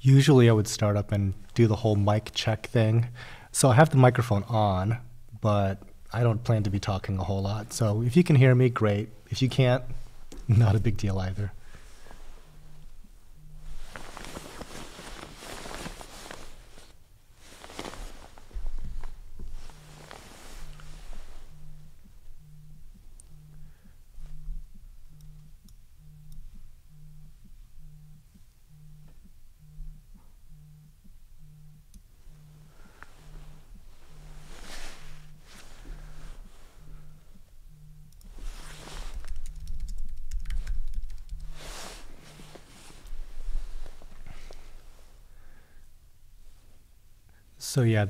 Usually I would start up and do the whole mic check thing. So I have the microphone on, but I don't plan to be talking a whole lot. So if you can hear me, great. If you can't, not a big deal either. So yeah,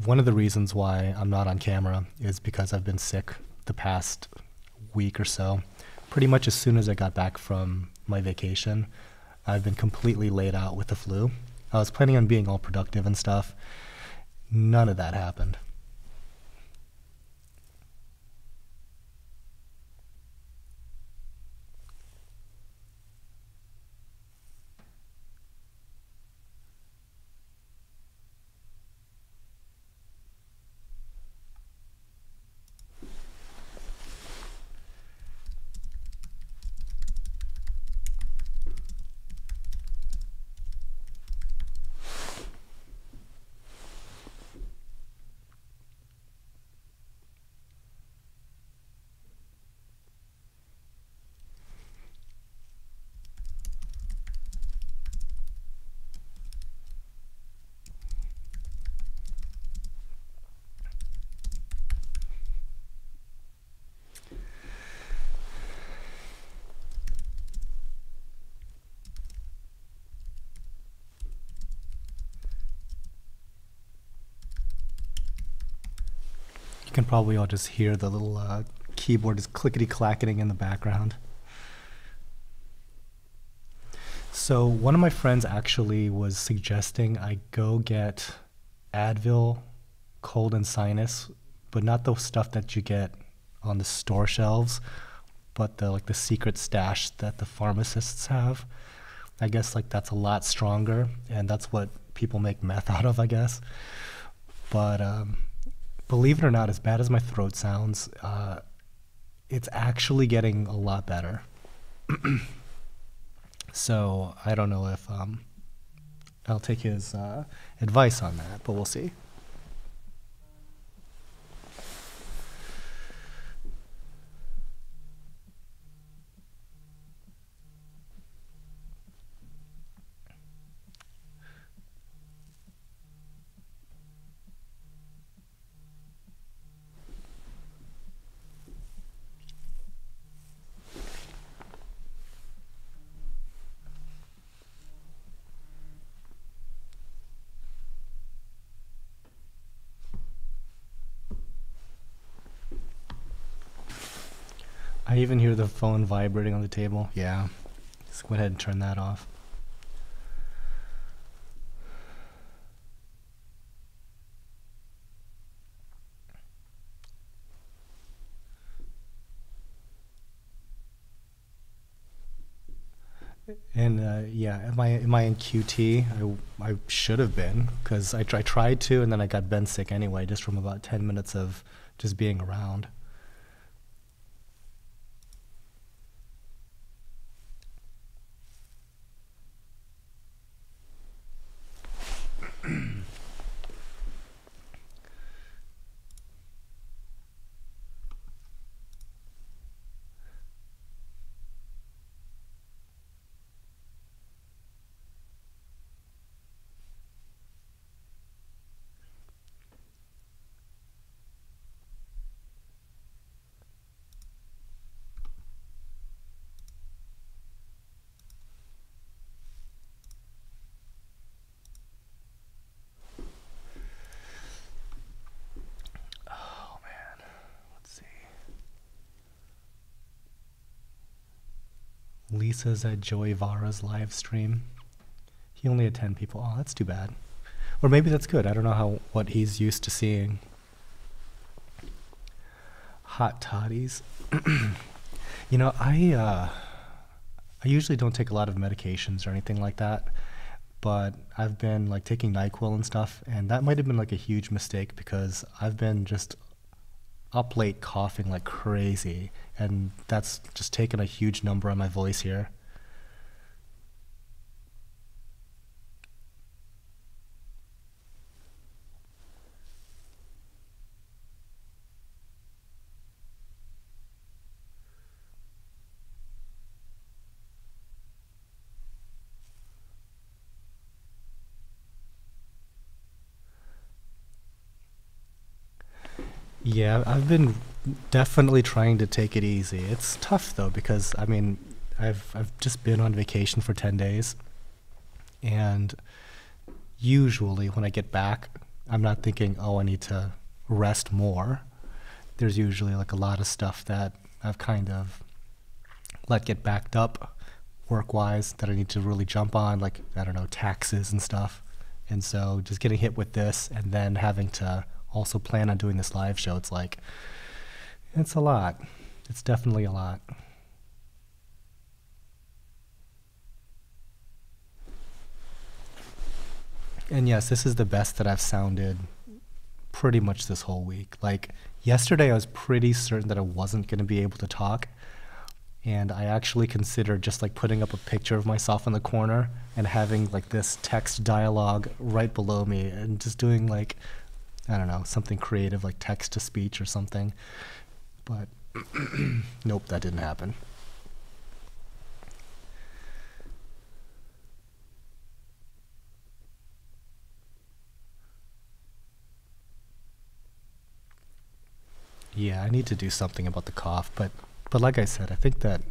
one of the reasons why I'm not on camera is because I've been sick the past week or so. Pretty much as soon as I got back from my vacation, I've been completely laid out with the flu. I was planning on being all productive and stuff. None of that happened. You can probably all just hear the little keyboard is clickety-clacketing in the background. So one of my friends actually was suggesting I go get Advil, cold and sinus, but not the stuff that you get on the store shelves, but the secret stash that the pharmacists have. I guess that's a lot stronger, and that's what people make meth out of, I guess. But believe it or not, as bad as my throat sounds, it's actually getting a lot better. So I don't know if I'll take his advice on that, but we'll see. I even hear the phone vibrating on the table. Yeah, just go ahead and turn that off. And yeah, am I in QT? I should have been, because I tried to, and then I got Ben sick anyway, just from about 10 minutes of just being around. Lisa's at Joey Vara's live stream. He only had 10 people. Oh, that's too bad. Or maybe that's good. I don't know what he's used to seeing. Hot toddies. You know, I usually don't take a lot of medications or anything like that, but I've been like taking NyQuil and stuff, and that might have been like a huge mistake because I've been just up late coughing like crazy, and that's just taken a huge number on my voice here. Yeah, I've been definitely trying to take it easy. It's tough though because I mean, I've just been on vacation for 10 days, and usually when I get back, I'm not thinking, "Oh, I need to rest more." There's usually like a lot of stuff that I've kind of let get backed up work-wise that I need to really jump on, like I don't know, taxes and stuff. And so just getting hit with this and then having to also plan on doing this live show, it's like, it's a lot. It's definitely a lot. And yes, this is the best that I've sounded pretty much this whole week. Like yesterday, I was pretty certain that I wasn't going to be able to talk. And I actually considered just like putting up a picture of myself in the corner and having like this text dialogue right below me and just doing like, I don't know, something creative like text to speech or something. But nope, that didn't happen. Yeah, I need to do something about the cough, but like I said, I think that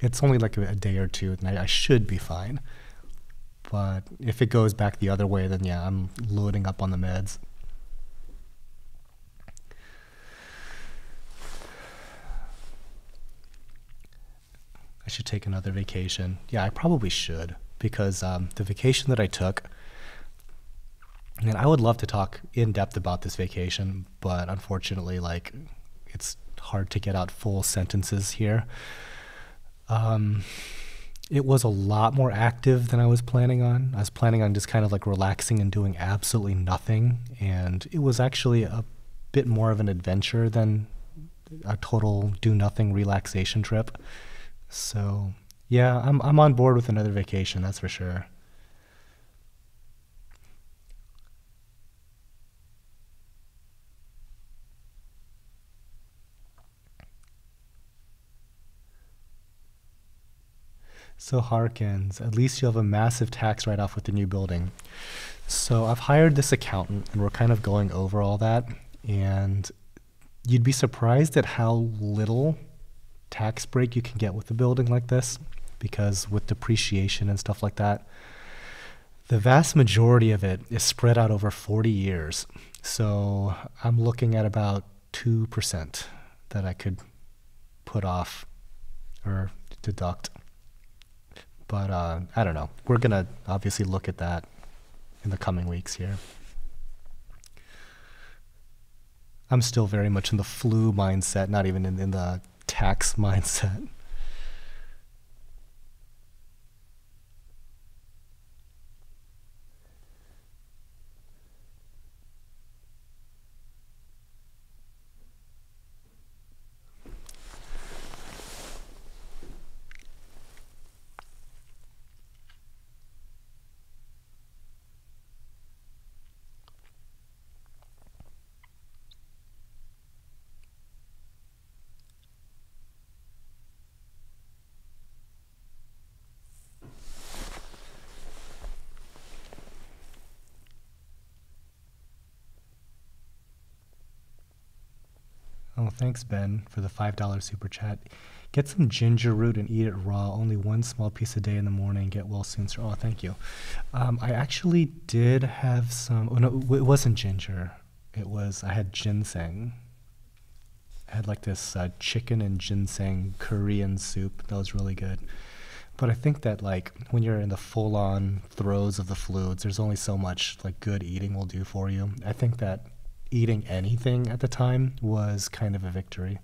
it's only like a day or two, and I should be fine. But if it goes back the other way, then yeah, I'm loading up on the meds. I should take another vacation. Yeah, I probably should, because the vacation that I took, and I would love to talk in depth about this vacation, but unfortunately, like, it's hard to get out full sentences here. It was a lot more active than I was planning on. I was planning on just kind of like relaxing and doing absolutely nothing, and it was actually a bit more of an adventure than a total do nothing relaxation trip. So yeah, I'm on board with another vacation, that's for sure. So Harkins, at least you'll have a massive tax write-off with the new building. So I've hired this accountant, and we're kind of going over all that, and you'd be surprised at how little tax break you can get with a building like this, because with depreciation and stuff like that, the vast majority of it is spread out over 40 years. So I'm looking at about 2% that I could put off or deduct. But I don't know. We're going to obviously look at that in the coming weeks here. I'm still very much in the flu mindset, not even in the tax mindset. Oh, thanks, Ben, for the $5 super chat. Get some ginger root and eat it raw. Only one small piece a day in the morning. Get well soon, sir. Oh, thank you. I actually did have some. Oh no, it wasn't ginger. I had ginseng. I had like this chicken and ginseng Korean soup. That was really good. But I think that like when you're in the full-on throes of the fluids, there's only so much like good eating will do for you. I think that eating anything at the time was kind of a victory.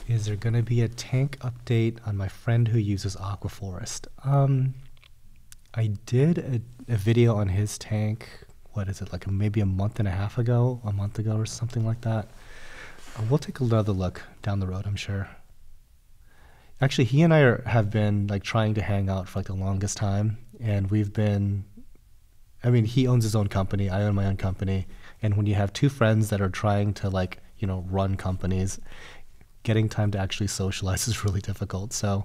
Is there going to be a tank update on my friend who uses Aquaforest? I did a video on his tank, what is it, like maybe a month ago or something like that. We'll take another look down the road, I'm sure. Actually, he and I have been like trying to hang out for like the longest time, and we've been, I mean, he owns his own company, I own my own company, and when you have two friends that are trying to like, you know, run companies, getting time to actually socialize is really difficult. So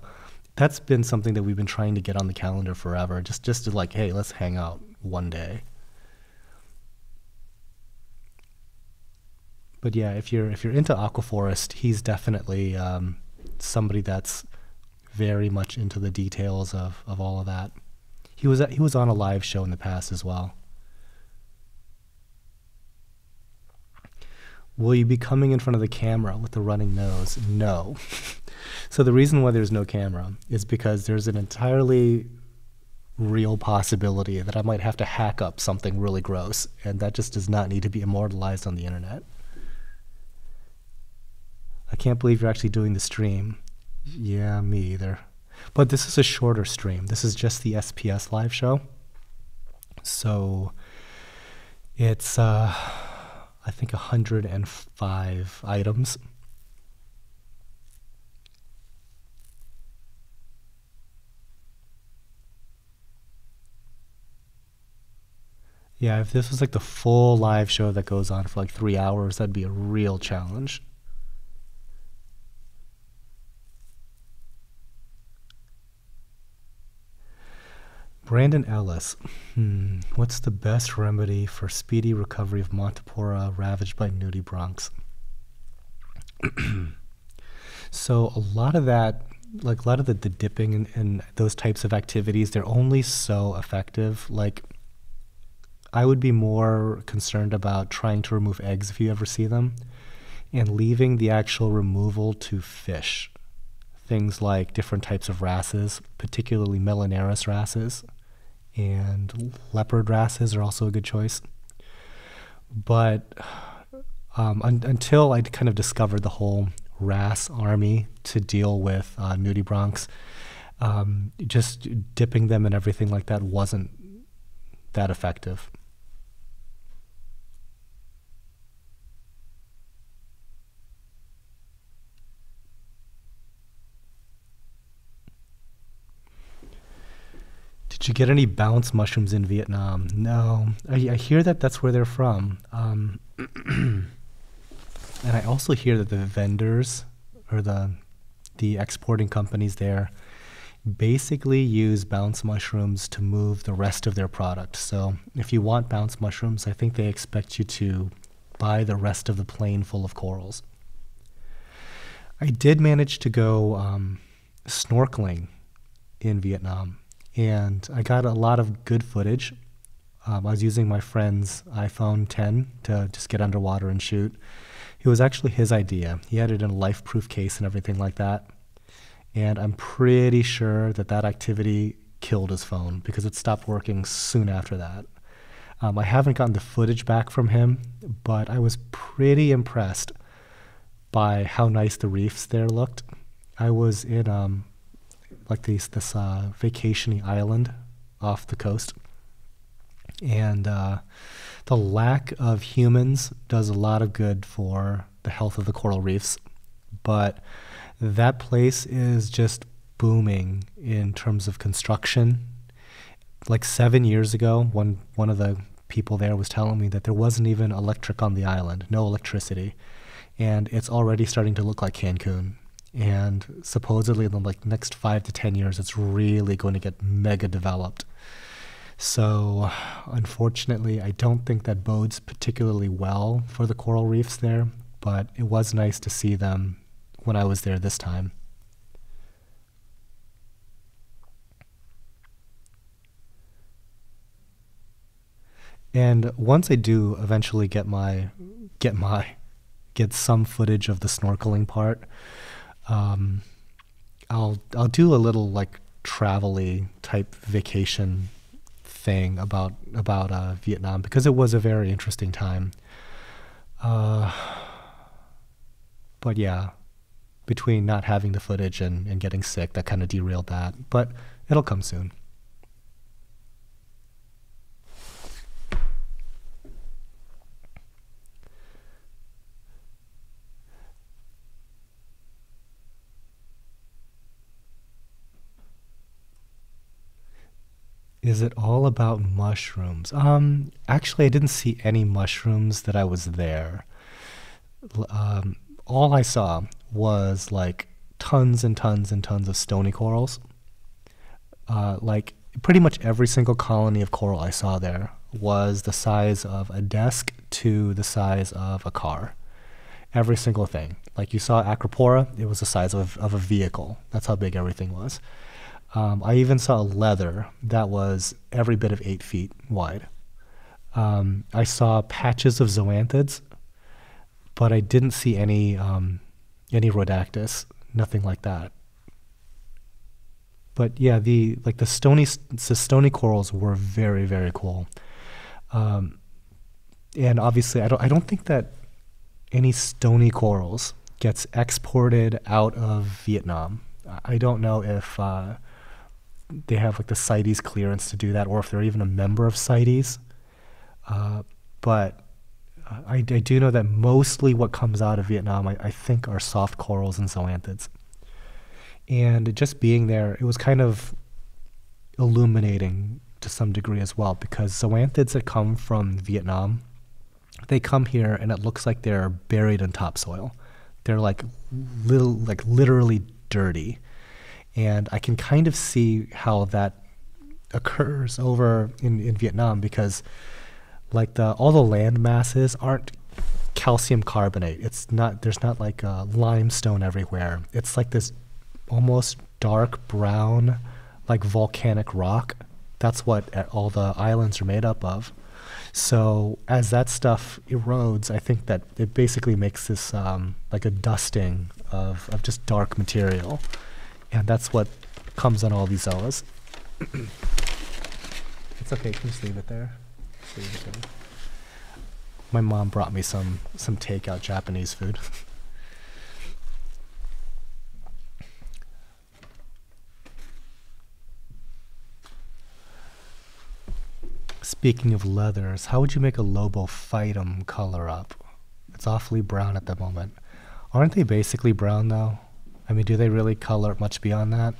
that's been something that we've been trying to get on the calendar forever, just to like, hey, let's hang out one day. But yeah, if you're into Aquaforest, he's definitely somebody that's very much into the details of all of that. He was on a live show in the past as well. Will you be coming in front of the camera with a running nose? No. So the reason why there's no camera is because there's an entirely real possibility that I might have to hack up something really gross, and that just does not need to be immortalized on the internet. I can't believe you're actually doing the stream. Yeah, me either. But this is a shorter stream. This is just the SPS live show. So it's I think 105 items. Yeah, if this was like the full live show that goes on for like 3 hours, that'd be a real challenge. Brandon Ellis, what's the best remedy for speedy recovery of Montipora ravaged by nudibranchs? So a lot of that, like a lot of the dipping and those types of activities, they're only so effective. Like, I would be more concerned about trying to remove eggs if you ever see them, and leaving the actual removal to fish. Things like different types of wrasses, particularly Melanaris wrasses, and leopard wrasses are also a good choice. But until I kind of discovered the whole wrasse army to deal with nudibranchs, just dipping them and everything like that wasn't that effective. Did you get any bounce mushrooms in Vietnam? No. I hear that that's where they're from. And I also hear that the vendors or the exporting companies there basically use bounce mushrooms to move the rest of their product. So if you want bounce mushrooms, I think they expect you to buy the rest of the plane full of corals. I did manage to go snorkeling in Vietnam, and I got a lot of good footage. I was using my friend's iPhone 10 to just get underwater and shoot. It was actually his idea. He had it in a life-proof case and everything like that. And I'm pretty sure that that activity killed his phone because it stopped working soon after that. I haven't gotten the footage back from him, but I was pretty impressed by how nice the reefs there looked. I was in like this vacationing island off the coast, and the lack of humans does a lot of good for the health of the coral reefs, but that place is just booming in terms of construction. Like 7 years ago, one of the people there was telling me that there wasn't even electric on the island, no electricity, and it's already starting to look like Cancun. And supposedly in the next 5 to 10 years, it's really going to get mega developed. So unfortunately, I don't think that bodes particularly well for the coral reefs there, but it was nice to see them when I was there this time. And once I do eventually get some footage of the snorkeling part, I'll do a little like travel-y type vacation thing about Vietnam, because it was a very interesting time. But yeah, between not having the footage and getting sick, that kind of derailed that. But it'll come soon. Is it all about mushrooms? Actually, I didn't see any mushrooms that I was there. All I saw was like tons and tons and tons of stony corals. Like pretty much every single colony of coral I saw there was the size of a desk to the size of a car. Every single thing. Like you saw Acropora, it was the size of a vehicle. That's how big everything was. I even saw a leather that was every bit of 8 feet wide. I saw patches of zoanthids, but I didn't see any rhodactis, nothing like that. But yeah, the stony corals were very, very cool. And obviously, I don't think that any stony corals gets exported out of Vietnam. I don't know if they have like the CITES clearance to do that, or if they're even a member of CITES. But I do know that mostly what comes out of Vietnam, I think, are soft corals and zoanthids. And just being there, it was kind of illuminating to some degree as well, because zoanthids that come from Vietnam, they come here and it looks like they're buried in topsoil. They're like literally dirty. And I can kind of see how that occurs over in Vietnam, because like all the land masses aren't calcium carbonate. There's not like limestone everywhere. It's like this almost dark brown, like volcanic rock. That's what all the islands are made up of. So as that stuff erodes, I think that it basically makes this like a dusting of just dark material. And that's what comes on all these zoas. It's okay, can you just leave it there? Just leave it there. My mom brought me some takeout Japanese food. Speaking of leathers, how would you make a Lobophytum color up? It's awfully brown at the moment. Aren't they basically brown though? I mean, do they really color much beyond that?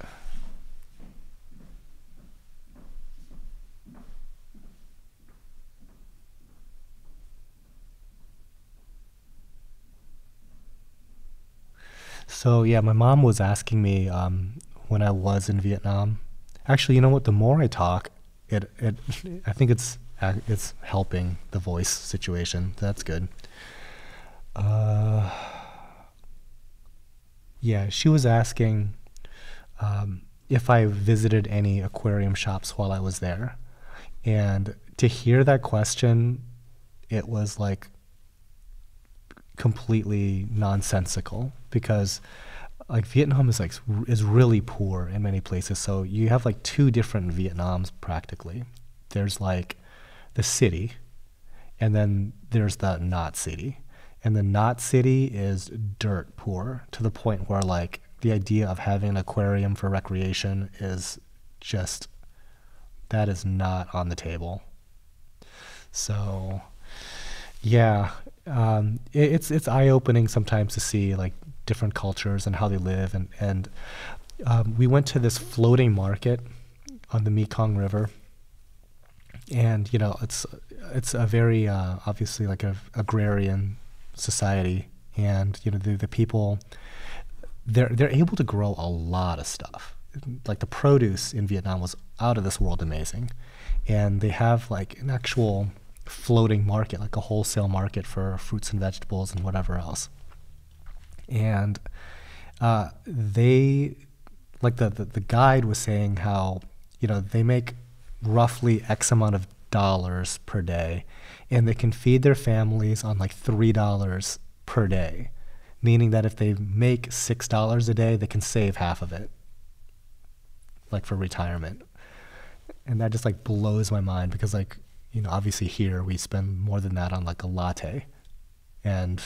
So yeah, my mom was asking me when I was in Vietnam. Actually, you know what? The more I talk, I think it's helping the voice situation. That's good. Yeah, she was asking if I visited any aquarium shops while I was there. And to hear that question, it was like completely nonsensical, because like Vietnam is really poor in many places. So you have like two different Vietnams practically. There's like the city, and then there's the not city. And the not city is dirt poor, to the point where like the idea of having an aquarium for recreation is just, that is not on the table. So yeah, it's eye-opening sometimes to see like different cultures and how they live. And we went to this floating market on the Mekong River. And, you know, it's a very obviously like a agrarian society, and you know the people, they're able to grow a lot of stuff. Like the produce in Vietnam was out of this world amazing, and they have like an actual floating market, like a wholesale market for fruits and vegetables and whatever else. And they, like the guide was saying how, you know, they make roughly X amount of dollars per day, and they can feed their families on like $3 per day, meaning that if they make $6 a day, they can save half of it. like for retirement. And that just like blows my mind because like, you know, obviously here we spend more than that on like a latte. And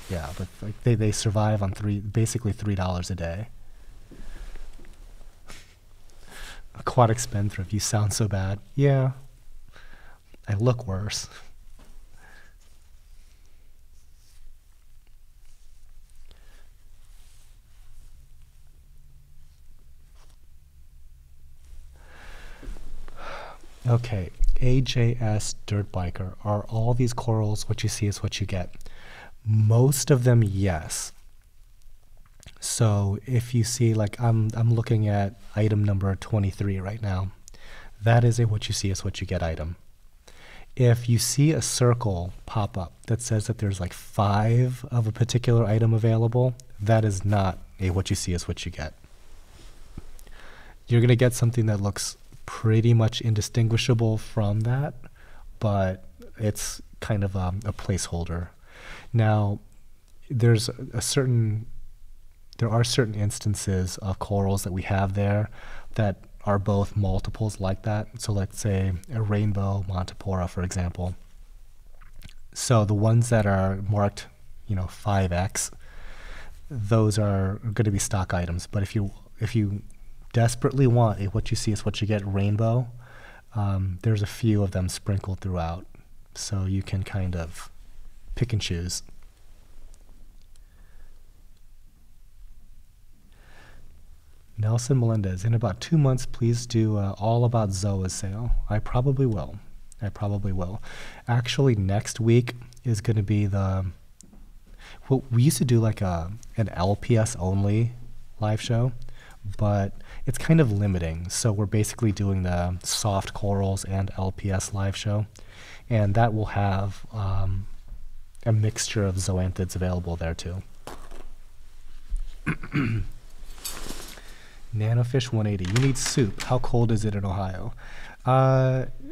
yeah, but like they survive on basically $3 a day. Aquatic spendthrift, you sound so bad. Yeah, I look worse. Okay, AJS Dirt Biker. Are all these corals what you see is what you get? Most of them, yes. So if you see, like I'm looking at item number 23 right now. That is a what you see is what you get item. If you see a circle pop up that says that there's like 5 of a particular item available, that is not a what you see is what you get. You're going to get something that looks pretty much indistinguishable from that, but it's kind of a placeholder. Now, there are certain instances of corals that we have there that are both multiples like that. So let's say a rainbow Montipora, for example. So the ones that are marked, you know, 5x, those are going to be stock items. But if you desperately want a what you see is what you get rainbow, there's a few of them sprinkled throughout. So you can kind of pick and choose. Nelson Melendez, in about 2 months, please do All About Zoa's sale. I probably will. Actually, next week is going to be well, we used to do like an LPS only live show, but it's kind of limiting. So we're basically doing the soft corals and LPS live show, and that will have a mixture of zoanthids available there too. Nanofish 180. You need soup. How cold is it in Ohio?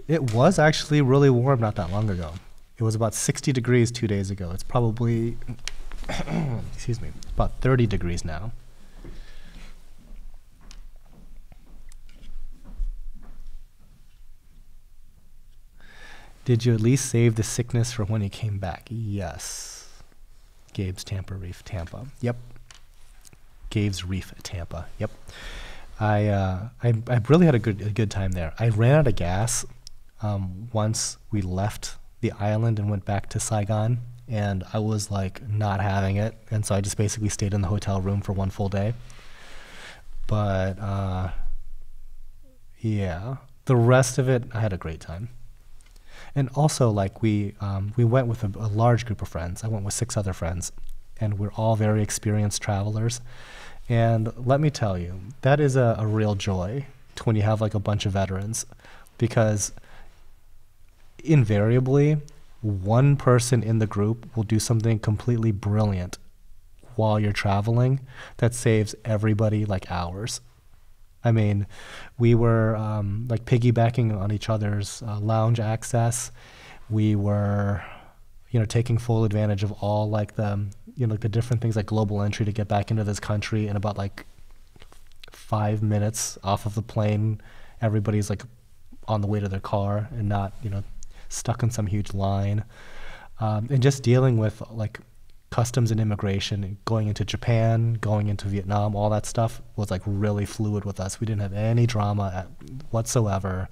It was actually really warm not that long ago. It was about 60 degrees 2 days ago. It's probably, excuse me, about 30 degrees now. Did you at least save the sickness for when you came back? Yes. Gabe's Tampa Reef, Tampa. Yep. Gabe's Reef, Tampa. Yep. I really had a good time there. I ran out of gas once we left the island and went back to Saigon, and I was like not having it, and so I just basically stayed in the hotel room for 1 full day. But yeah, the rest of it, I had a great time. And also, like we went with a large group of friends. I went with 6 other friends, and we're all very experienced travelers. And let me tell you, that is a real joy when you have like a bunch of veterans, because invariably one person in the group will do something completely brilliant while you're traveling that saves everybody like hours. I mean, we were like piggybacking on each other's lounge access. We were, you know, taking full advantage of all like the, you know, like the different things like global entry to get back into this country in about like 5 minutes off of the plane. Everybody's like on the way to their car and not, you know, stuck in some huge line. And just dealing with like customs and immigration, going into Japan, going into Vietnam, all that stuff was like really fluid with us. We didn't have any drama whatsoever.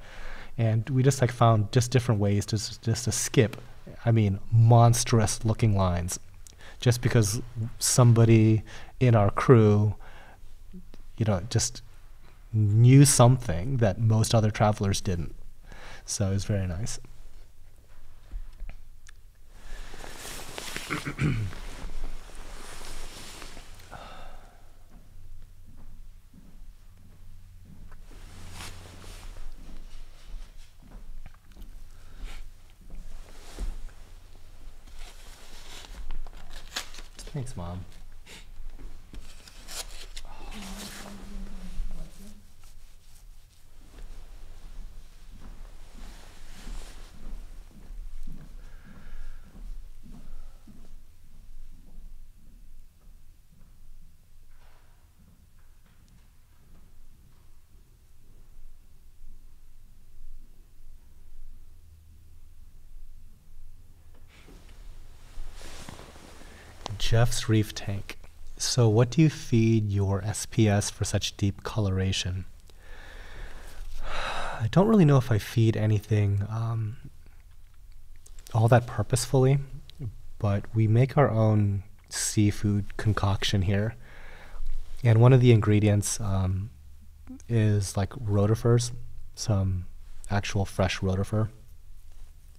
And we just like found just different ways to skip, I mean, monstrous looking lines, just because somebody in our crew, you know, just knew something that most other travelers didn't. So it was very nice. Thanks, Mom. Jeff's Reef Tank. So what do you feed your SPS for such deep coloration? I don't really know if I feed anything all that purposefully, but we make our own seafood concoction here. And one of the ingredients is like rotifers, some actual fresh rotifer,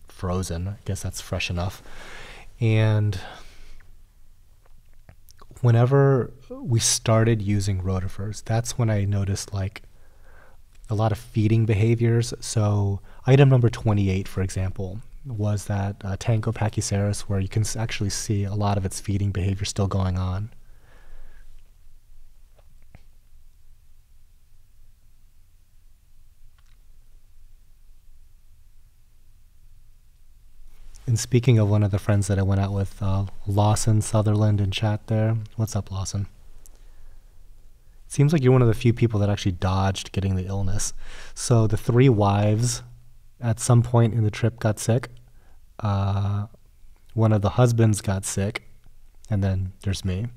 frozen. I guess that's fresh enough. And whenever we started using rotifers, that's when I noticed like a lot of feeding behaviors. So item number 28, for example, was that TANGO PACHYSERIS, where you can actually see a lot of its feeding behavior still going on. And speaking of one of the friends that I went out with, Lawson Sutherland in chat there. What's up, Lawson? It seems like you're one of the few people that actually dodged getting the illness. So the 3 wives at some point in the trip got sick. One of the husbands got sick. And then there's me.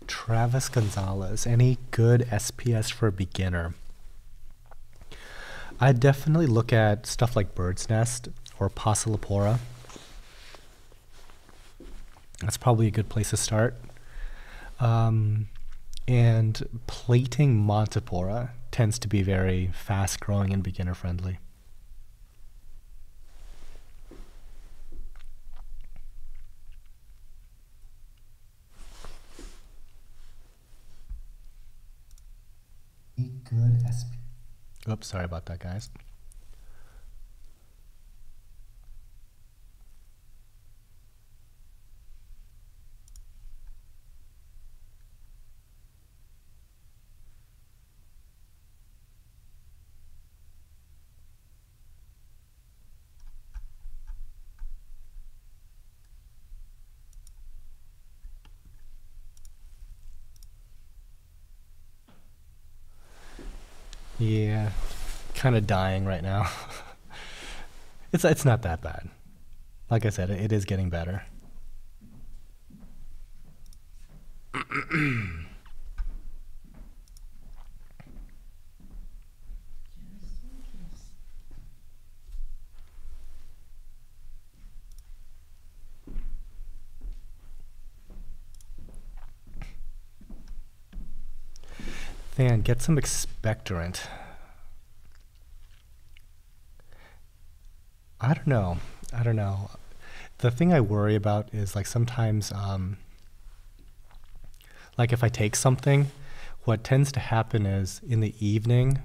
Travis Gonzalez, any good SPS for a beginner? I'd definitely look at stuff like Bird's Nest or PSAMMACORA. That's probably a good place to start. And plating MONTIPORA tends to be very fast growing and beginner friendly. Good SP. Oops, sorry about that, guys. Yeah, kind of dying right now. It's not that bad. Like I said, it is getting better. Then get some expectorant. I don't know. The thing I worry about is like sometimes, like if I take something, what tends to happen is in the evening,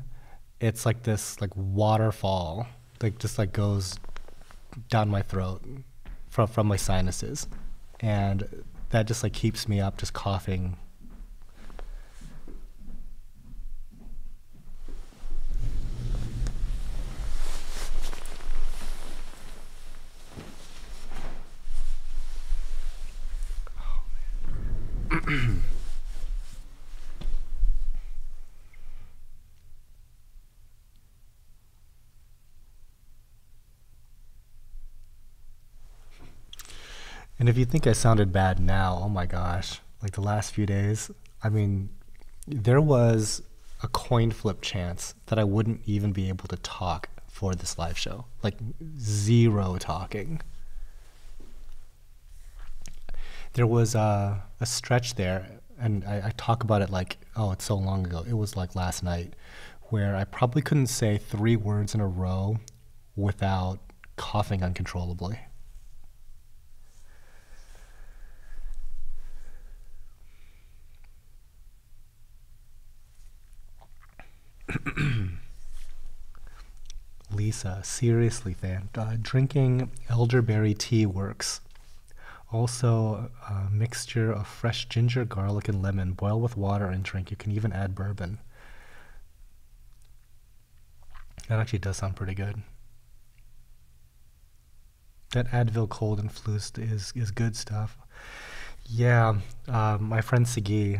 it's like this like waterfall, like just like goes down my throat from my sinuses, and that just like keeps me up, just coughing. And if you think I sounded bad now, oh my gosh, like the last few days, I mean, there was a coin flip chance that I wouldn't even be able to talk for this live show. Like zero talking. There was a stretch there, and I talk about it like, oh, it's so long ago. It was like last night, where I probably couldn't say 3 words in a row without coughing uncontrollably. Lisa, seriously, fan. Drinking elderberry tea works. Also, a mixture of fresh ginger, garlic, and lemon. Boil with water and drink. You can even add bourbon. That actually does sound pretty good. That Advil cold and flu is good stuff. Yeah, my friend Sigi,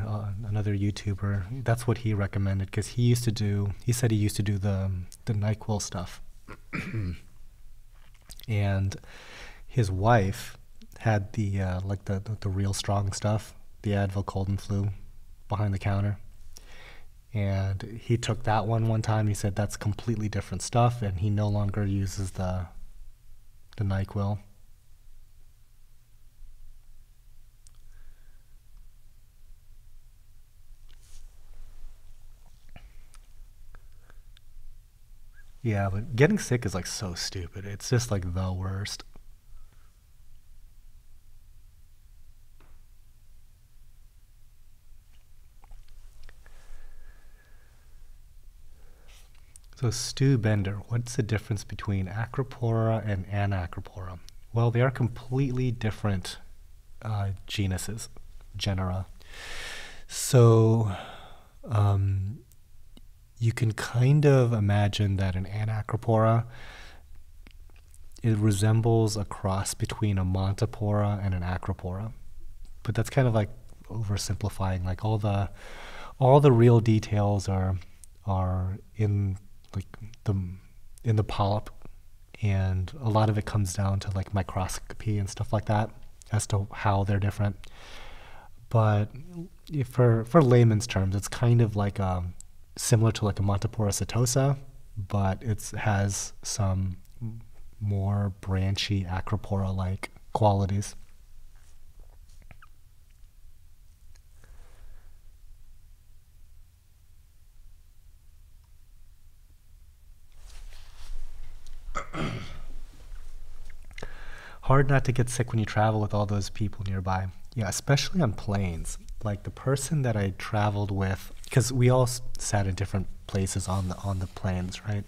another YouTuber, that's what he recommended because he said he used to do the NyQuil stuff. And his wife had the like the real strong stuff, the Advil cold and flu behind the counter. And he took that one time. He said that's completely different stuff, and he no longer uses the NyQuil. Yeah, but getting sick is like so stupid. It's just like the worst. So Stu Bender, what's the difference between Acropora and Anacropora? Well, they are completely different genera. So you can kind of imagine that an Anacropora, it resembles a cross between a Montipora and an Acropora. But that's kind of like oversimplifying. Like all the real details are in like in the polyp, and a lot of it comes down to like microscopy and stuff like that as to how they're different. But for layman's terms, it's kind of like similar to like a Montipora setosa, but it has some more branchy Acropora-like qualities. Hard not to get sick when you travel with all those people nearby. Yeah, especially on planes. Like the person that I traveled with, because we all sat in different places on the planes, right?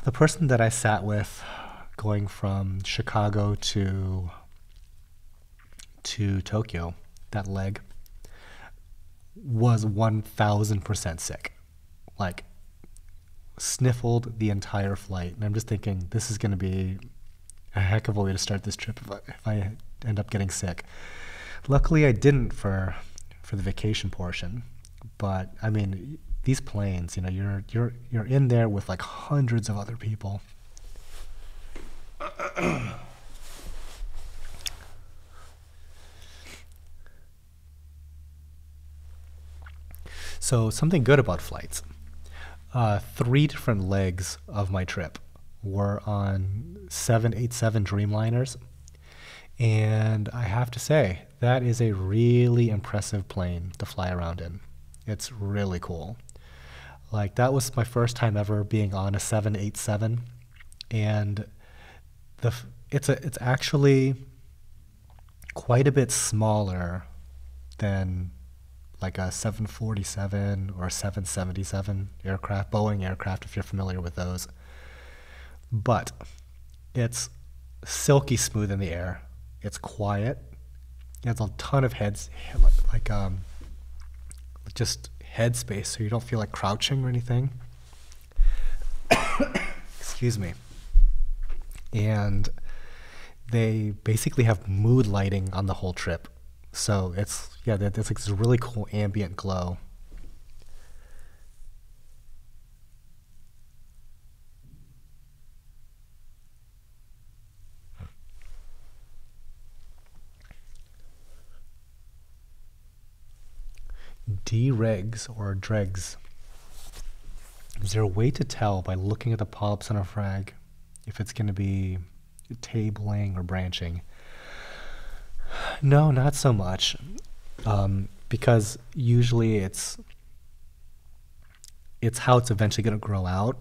The person that I sat with going from Chicago to Tokyo, that leg, was 1000% sick. Like sniffled the entire flight, and I'm just thinking this is going to be a heck of a way to start this trip if I end up getting sick. Luckily, I didn't for the vacation portion, but I mean, these planes, you know, you're in there with like hundreds of other people. So something good about flights. 3 different legs of my trip were on 787 Dreamliners, and I have to say that is a really impressive plane to fly around in. It's really cool. Like that was my first time ever being on a 787, and it's actually quite a bit smaller than like a 747 or 777 aircraft, Boeing aircraft, if you're familiar with those. But it's silky smooth in the air. It's quiet. It has a ton of just head space, so you don't feel like crouching or anything. Excuse me. And they basically have mood lighting on the whole trip. So it's like this really cool ambient glow. D-regs or dregs. Is there a way to tell by looking at the polyps on a frag if it's going to be tabling or branching? No, not so much. Because usually it's how it's eventually going to grow out.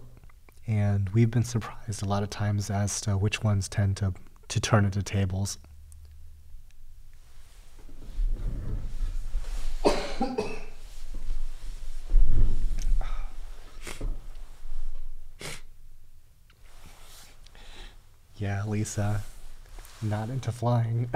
And we've been surprised a lot of times as to which ones tend to turn into tables. Yeah, Lisa, not into flying.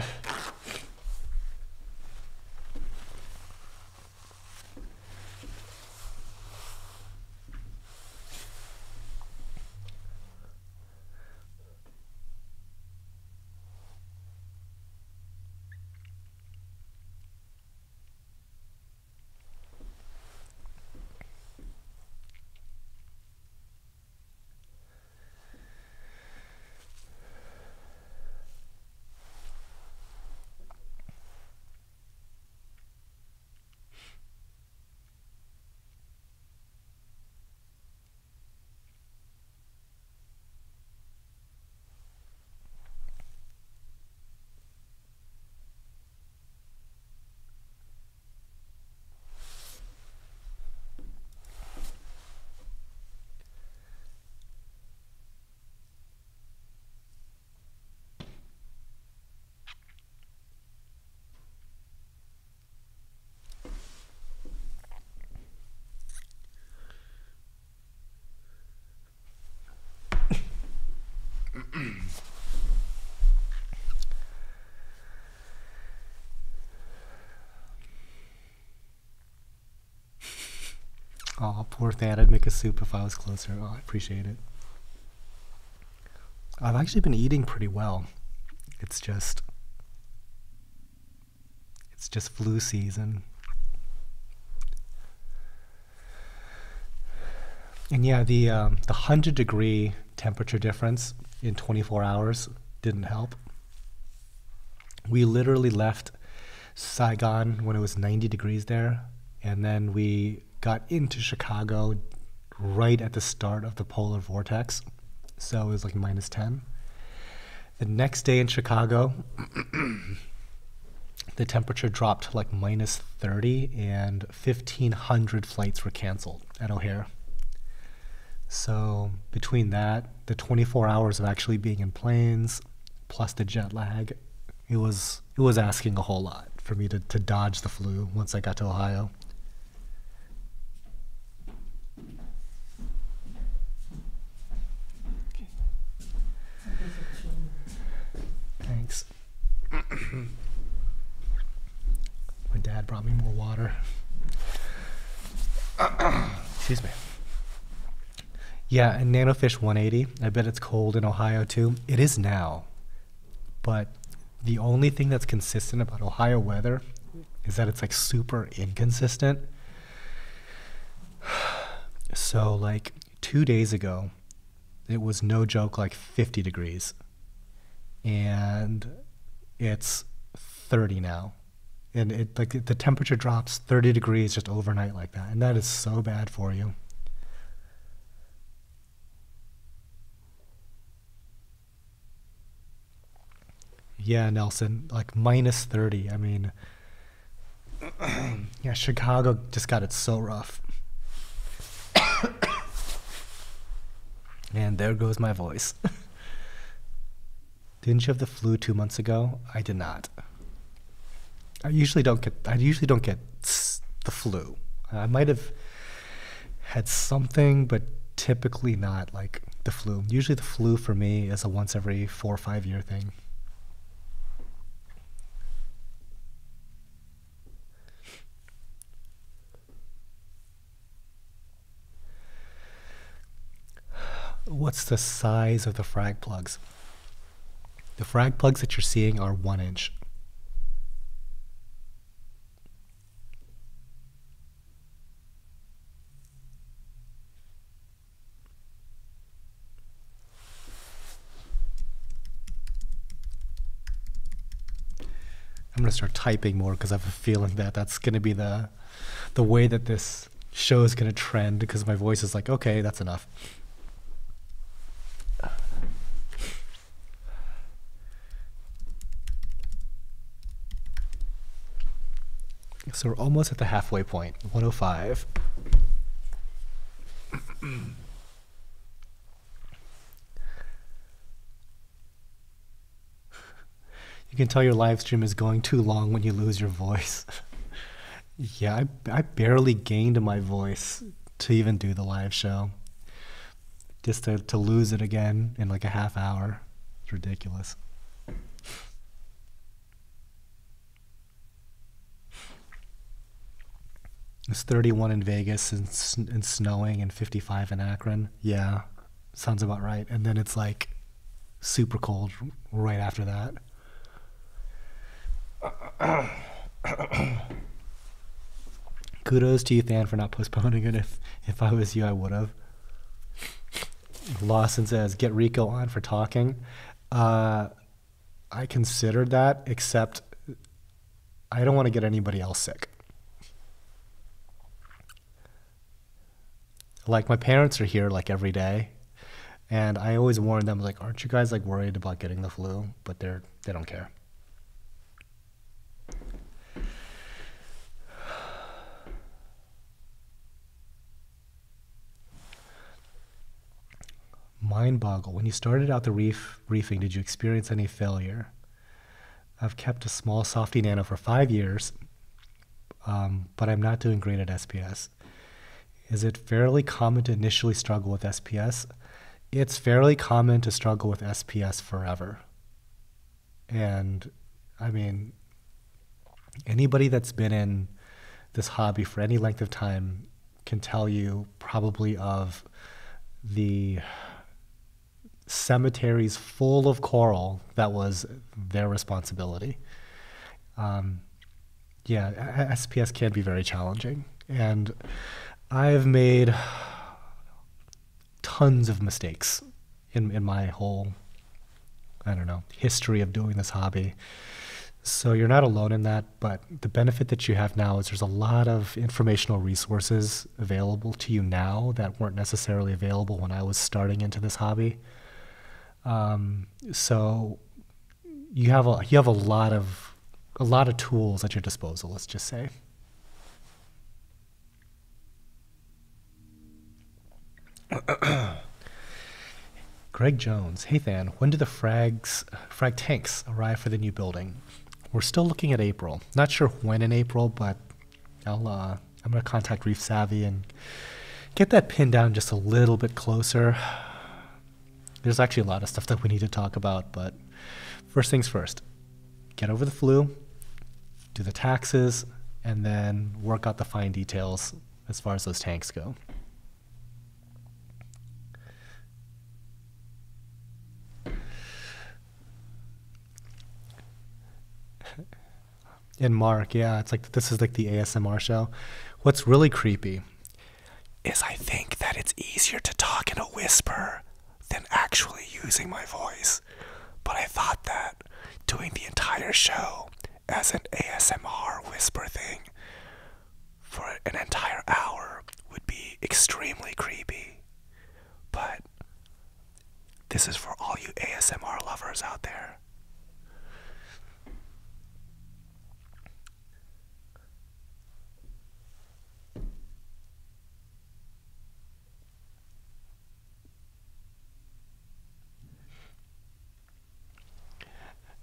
Oh, poor thing. I'd make a soup if I was closer. Oh, I appreciate it. I've actually been eating pretty well. It's just flu season. And yeah, the 100-degree temperature difference in 24 hours didn't help. We literally left Saigon when it was 90 degrees there, and then we got into Chicago right at the start of the polar vortex, so it was like -10. The next day in Chicago, the temperature dropped to like -30, and 1,500 flights were canceled at O'Hare. So between that, the 24 hours of actually being in planes, plus the jet lag, it was asking a whole lot for me to dodge the flu once I got to Ohio. Thanks. My dad brought me more water. Excuse me. Yeah, and Nanofish 180, I bet it's cold in Ohio too. It is now. But the only thing that's consistent about Ohio weather is that it's like super inconsistent. So like 2 days ago, it was no joke like 50 degrees. And it's 30 now. And it like the temperature drops 30 degrees just overnight like that. And that is so bad for you. Yeah, Nelson, like -30. I mean, yeah, Chicago just got it so rough. And there goes my voice. Didn't you have the flu 2 months ago? I did not. I usually don't get the flu. I might have had something, but typically not like the flu. Usually the flu for me is a once every 4 or 5 year thing. What's the size of the frag plugs? The frag plugs that you're seeing are 1 inch. I'm gonna start typing more because I have a feeling that that's gonna be the way that this show is gonna trend, because my voice is like, okay, that's enough. So we're almost at the halfway point, 105. You can tell your live stream is going too long when you lose your voice. Yeah, I barely gained my voice to even do the live show. Just to lose it again in like a half hour. It's ridiculous. It's 31 in Vegas and snowing and 55 in Akron. Yeah, sounds about right. And then it's like super cold right after that. Kudos to you, Than, for not postponing it. If I was you, I would have. Lawson says, get Rico on for talking. I considered that, except I don't want to get anybody else sick. Like, my parents are here like every day, and I always warn them, like, aren't you guys like worried about getting the flu? But they don't care. Mind boggle. When you started out the reefing, did you experience any failure? I've kept a small softy nano for 5 years, but I'm not doing great at SPS. Is it fairly common to initially struggle with SPS? It's fairly common to struggle with SPS forever. And I mean, anybody that's been in this hobby for any length of time can tell you probably of the cemeteries full of coral that was their responsibility. Yeah, SPS can be very challenging. And I've made tons of mistakes in my whole, I don't know, history of doing this hobby. So you're not alone in that, but the benefit that you have now is there's a lot of informational resources available to you now that weren't necessarily available when I was starting into this hobby. So you have a lot of tools at your disposal, let's just say. Greg Jones, hey Than, when do the frag tanks arrive for the new building? We're still looking at April. Not sure when in April, but I'm gonna contact Reef Savvy and get that pinned down just a little bit closer. There's actually a lot of stuff that we need to talk about, but first things first, get over the flu, do the taxes, and then work out the fine details as far as those tanks go. And Mark, yeah, it's like this is like the ASMR show. What's really creepy is I think that it's easier to talk in a whisper than actually using my voice. But I thought that doing the entire show as an ASMR whisper thing for an entire hour would be extremely creepy. But this is for all you ASMR lovers out there.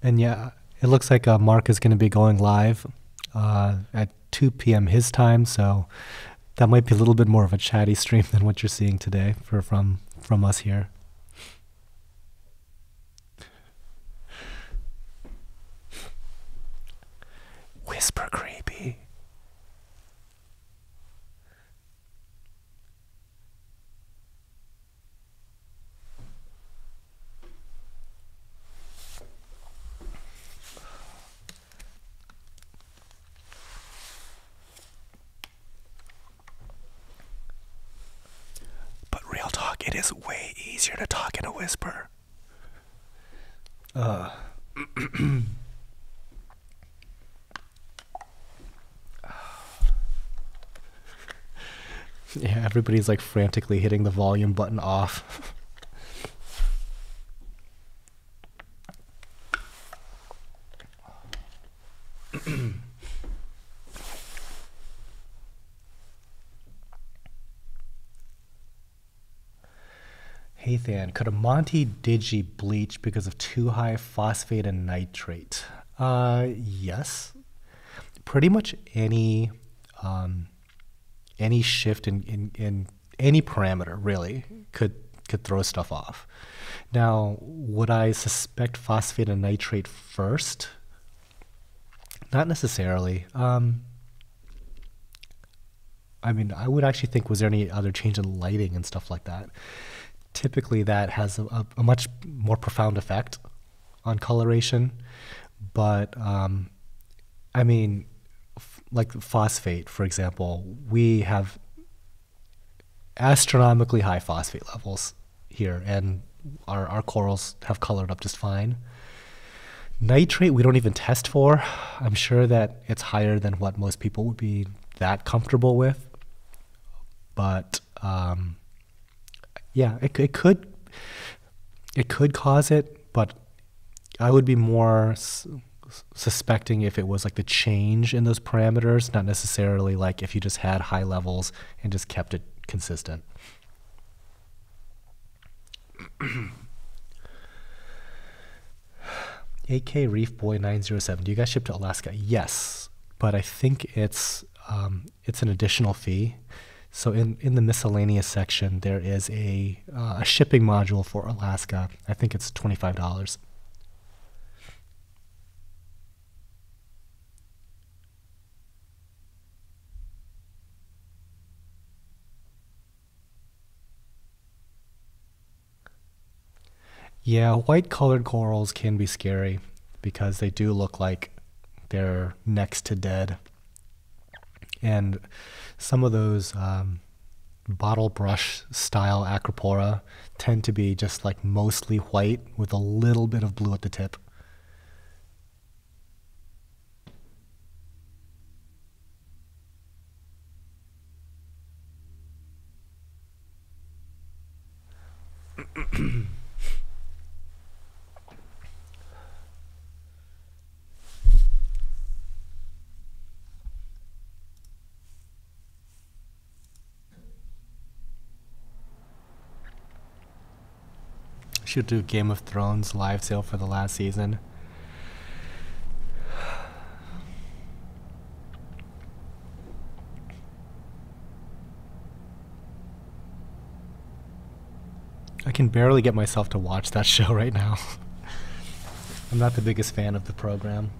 And yeah, it looks like Mark is going to be going live at 2 p.m. his time, so that might be a little bit more of a chatty stream than what you're seeing today from us here. Whisper creepy. It is way easier to talk in a whisper. Yeah, everybody's like frantically hitting the volume button off. Hey Than, could a Monty Digi bleach because of too high phosphate and nitrate? Yes. Pretty much any shift in any parameter really could throw stuff off. Now, would I suspect phosphate and nitrate first? Not necessarily. I mean, I would actually think, was there any other change in lighting and stuff like that? Typically, that has a much more profound effect on coloration. But, I mean, like phosphate, for example, we have astronomically high phosphate levels here, and our corals have colored up just fine. Nitrate, we don't even test for. I'm sure that it's higher than what most people would be that comfortable with. But yeah, it could cause it, but I would be more suspecting if it was like the change in those parameters, not necessarily like if you just had high levels and just kept it consistent. AK Reef Boy 907. Do you guys ship to Alaska? Yes, but I think it's an additional fee. So in the miscellaneous section, there is a shipping module for Alaska. I think it's $25. Yeah, white colored corals can be scary because they do look like they're next to dead. And some of those bottle brush style Acropora tend to be just like mostly white with a little bit of blue at the tip. Should do Game of Thrones live sale for the last season. I can barely get myself to watch that show right now. I'm not the biggest fan of the program.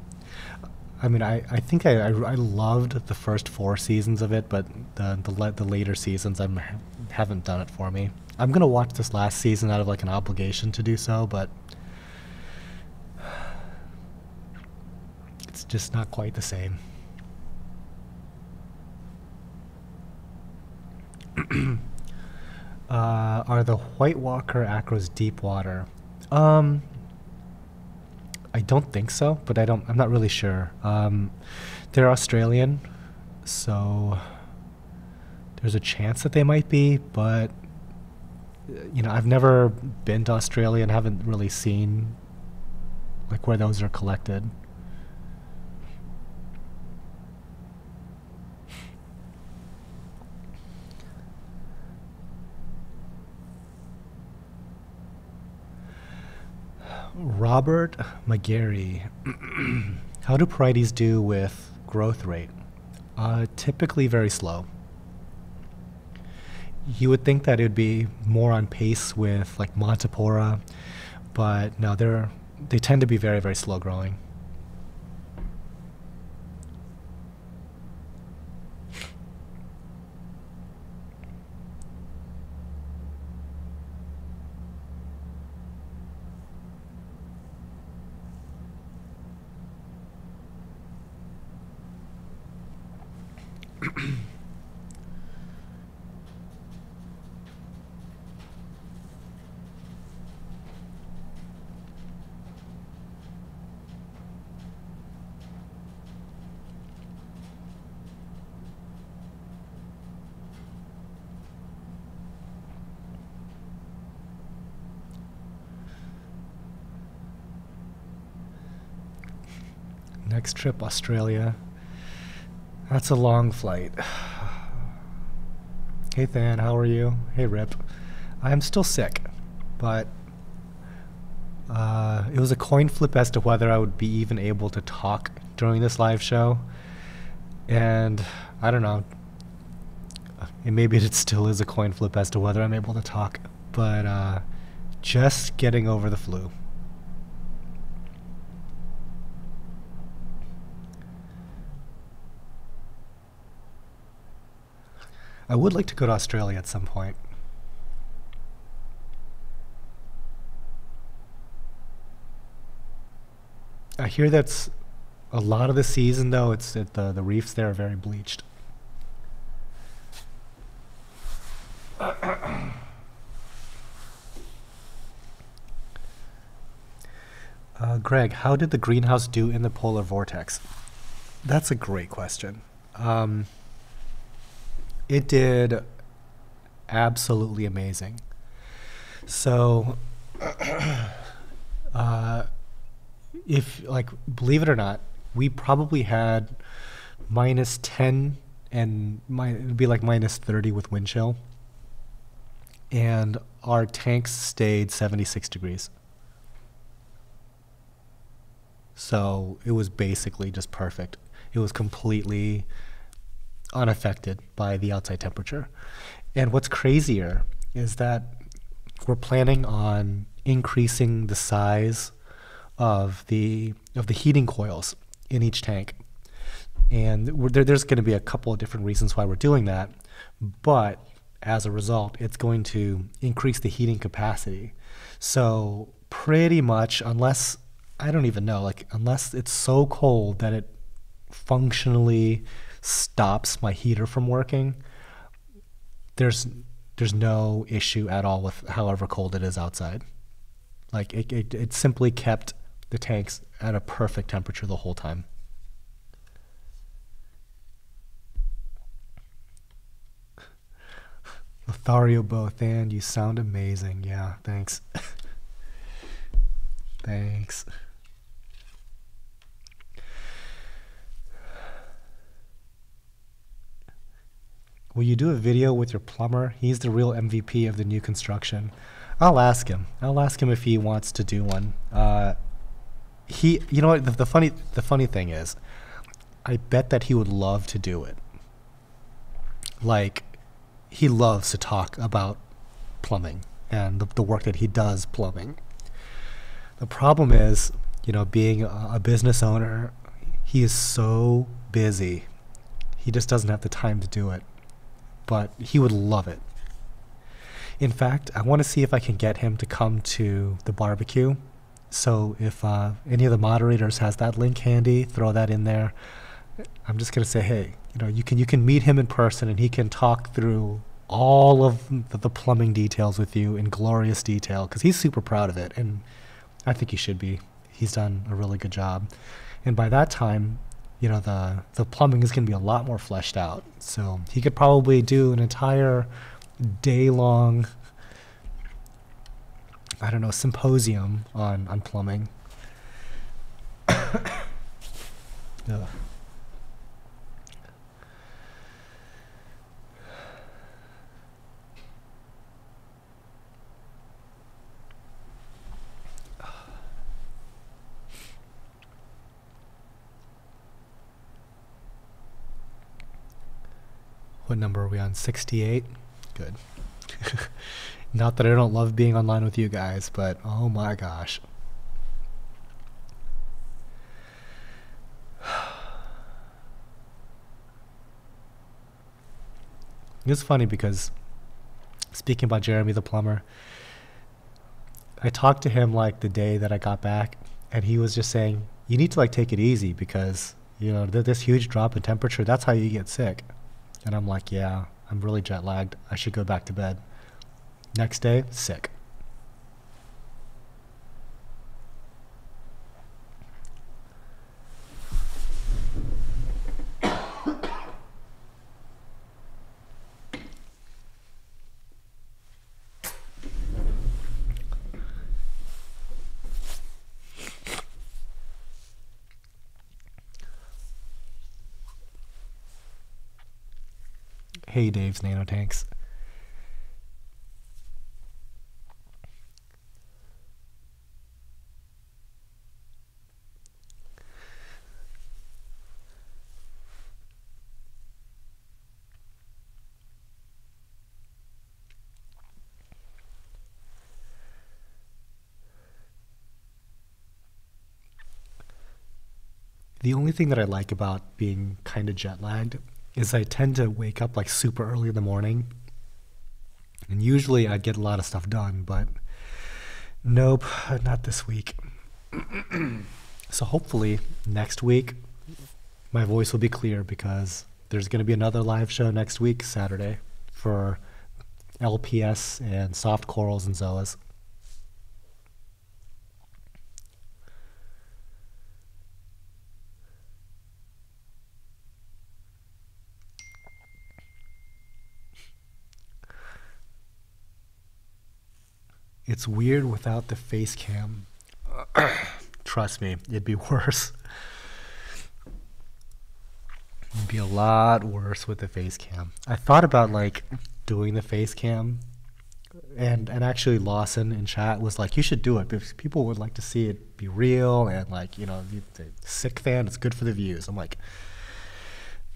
I mean, I think I loved the first 4 seasons of it, but the later seasons haven't done it for me. I'm gonna watch this last season out of like an obligation to do so, but it's just not quite the same. Are the White Walker acros deep water? I don't think so, but I'm not really sure. They're Australian, so there's a chance that they might be, but you know, I've never been to Australia and haven't really seen like where those are collected. Robert McGarry. How do PORITES do with growth rate? Typically very slow. You would think that it would be more on pace with like MONTIPORA, but no, they tend to be very, very slow growing. Next trip, Australia. That's a long flight. Hey Than, how are you? Hey Rip. I am still sick. But it was a coin flip as to whether I would be even able to talk during this live show. And I don't know. And maybe it still is a coin flip as to whether I'm able to talk. But just getting over the flu. I would like to go to Australia at some point. I hear that's a lot of the season, though. The reefs there are very bleached. Greg, how did the greenhouse do in the polar vortex? That's a great question. It did absolutely amazing. So, if, like, believe it or not, we probably had -10 and it'd be like -30 with wind chill. And our tanks stayed 76 degrees. So it was basically just perfect. It was completely unaffected by the outside temperature. And what's crazier is that we're planning on increasing the size of the heating coils in each tank. And there's going to be a couple of different reasons why we're doing that. But as a result, it's going to increase the heating capacity. So pretty much, unless, I don't even know, like, unless it's so cold that it functionally stops my heater from working, there's no issue at all with however cold it is outside. Like, it simply kept the tanks at a perfect temperature the whole time. Lothario Bothan, you sound amazing. Yeah, thanks. Thanks. Will you do a video with your plumber? He's the real MVP of the new construction. I'll ask him. I'll ask him if he wants to do one. You know what? The funny thing is, I bet that he would love to do it. Like, he loves to talk about plumbing and the work that he does plumbing. The problem is, you know, being a business owner, he is so busy. He just doesn't have the time to do it. But he would love it. In fact, I want to see if I can get him to come to the barbecue. So if any of the moderators has that link handy, throw that in there. I'm just going to say, hey, you know, you can meet him in person and he can talk through all of the plumbing details with you in glorious detail, because he's super proud of it, and I think he should be. He's done a really good job. And by that time, you know, the plumbing is going to be a lot more fleshed out. So he could probably do an entire day-long, I don't know, symposium on plumbing. Ugh. What number are we on? 68? Good. Not that I don't love being online with you guys, but oh my gosh. It's funny because, speaking about Jeremy the plumber, I talked to him like the day that I got back, and he was just saying, you need to like take it easy because, you know, this huge drop in temperature, that's how you get sick. And I'm like, yeah, I'm really jet lagged. I should go back to bed. Next day, sick. Hey, Dave's Nanotanks. The only thing that I like about being kind of jet lagged is I tend to wake up like super early in the morning. And usually I get a lot of stuff done, but nope, not this week. So hopefully next week my voice will be clear, because there's going to be another live show next week, Saturday, for LPS and soft corals and zoas. It's weird without the face cam. Trust me, it'd be worse. It'd be a lot worse with the face cam. I thought about like doing the face cam, and actually Lawson in chat was like, you should do it because people would like to see it be real, and like, you know, the sick fan, it's good for the views. I'm like,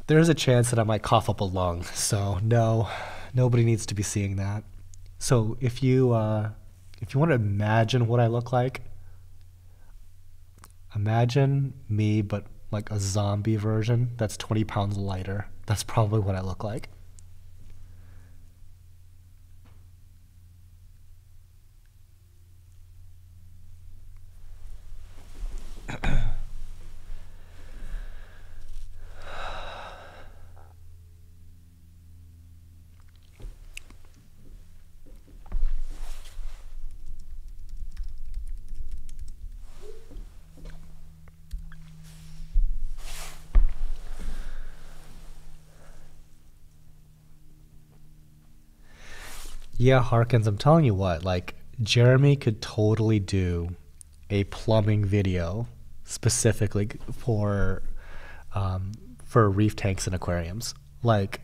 there's a chance that I might cough up a lung, so no, nobody needs to be seeing that. So if you want to imagine what I look like, imagine me, but like a zombie version that's 20 pounds lighter. That's probably what I look like. Yeah, Harkins, I'm telling you what, like, Jeremy could totally do a plumbing video specifically for reef tanks and aquariums. Like,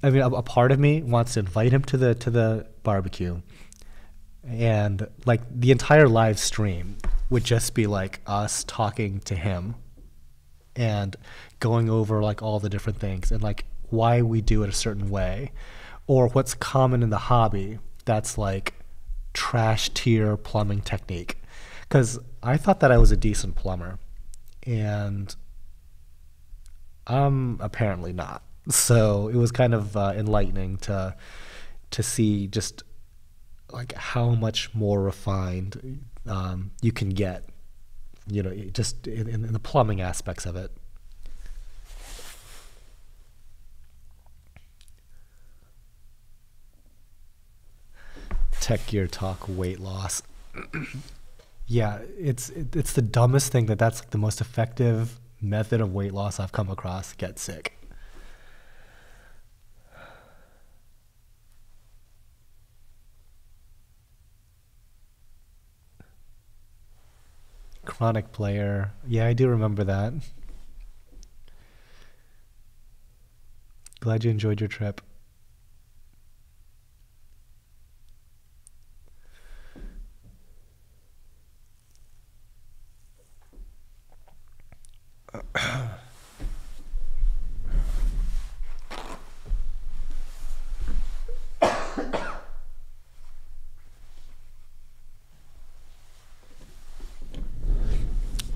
I mean, a part of me wants to invite him to the barbecue, and like the entire live stream would just be like us talking to him and going over like all the different things and like why we do it a certain way, or what's common in the hobby that's like trash tier plumbing technique. Because I thought that I was a decent plumber, and I'm apparently not. So it was kind of enlightening to see just like how much more refined you can get, you know, just in the plumbing aspects of it. Tech gear talk, weight loss. Yeah, it's the dumbest thing that's like the most effective method of weight loss I've come across. Get sick. Chronic player. Yeah, I do remember that. Glad you enjoyed your trip.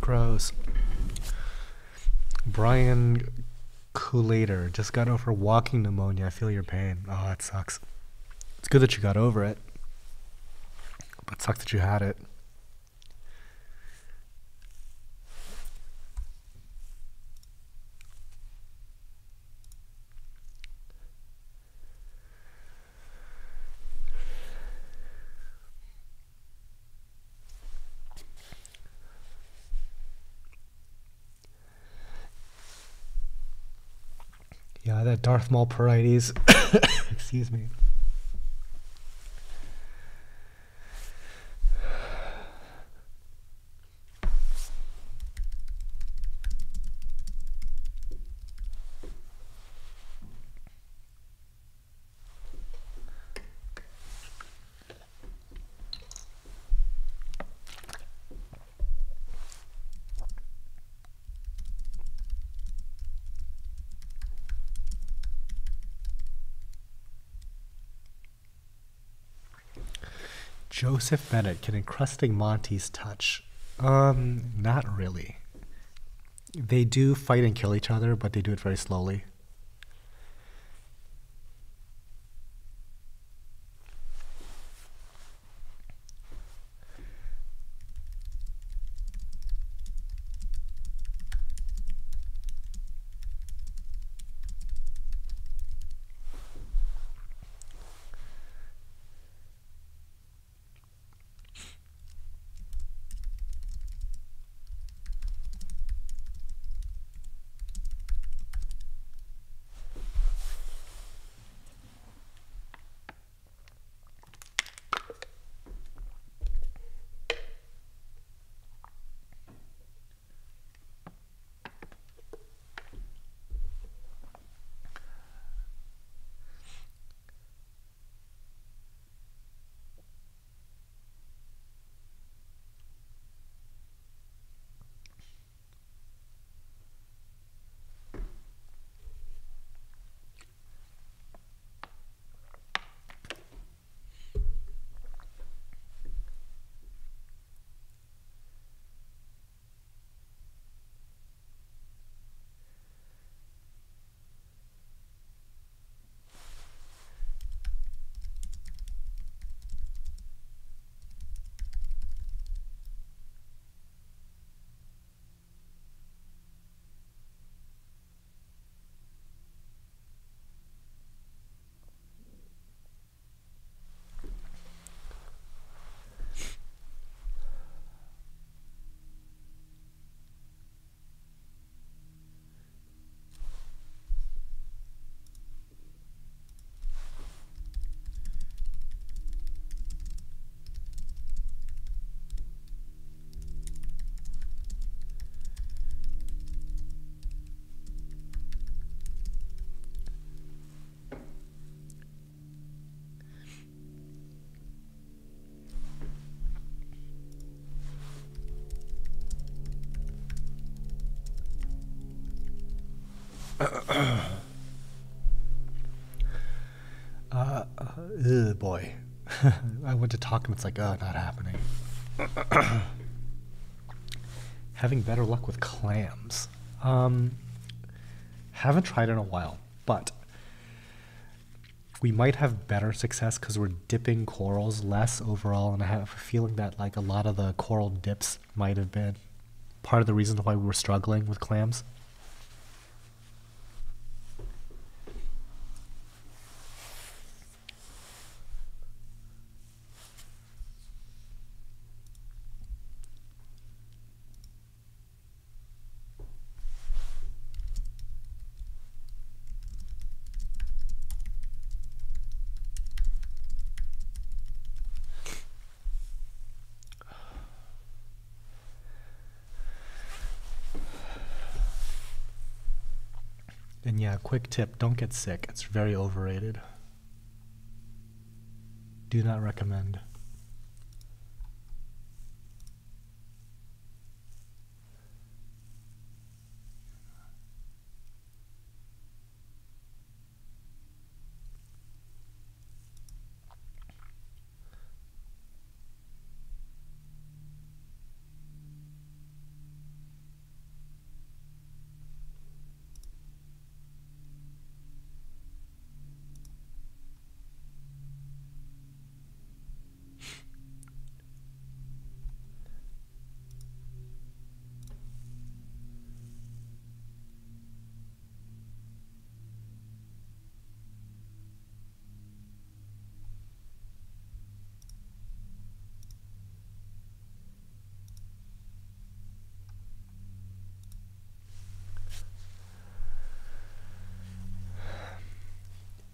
Gross. Brian Coolater just got over walking pneumonia. I feel your pain. Oh, that sucks. It's good that you got over it, but it sucks that you had it. Yeah, that Darth Maul Porites. Excuse me. Joseph Bennett, can encrusting Monty's touch? Not really. They do fight and kill each other, but they do it very slowly. Boy. I went to talk to him, it's like, not happening. Having better luck with clams. Haven't tried in a while, but we might have better success because we're dipping corals less overall, and I have a feeling that like a lot of the coral dips might have been part of the reason why we were struggling with clams. And yeah, quick tip, don't get sick. It's very overrated. Do not recommend.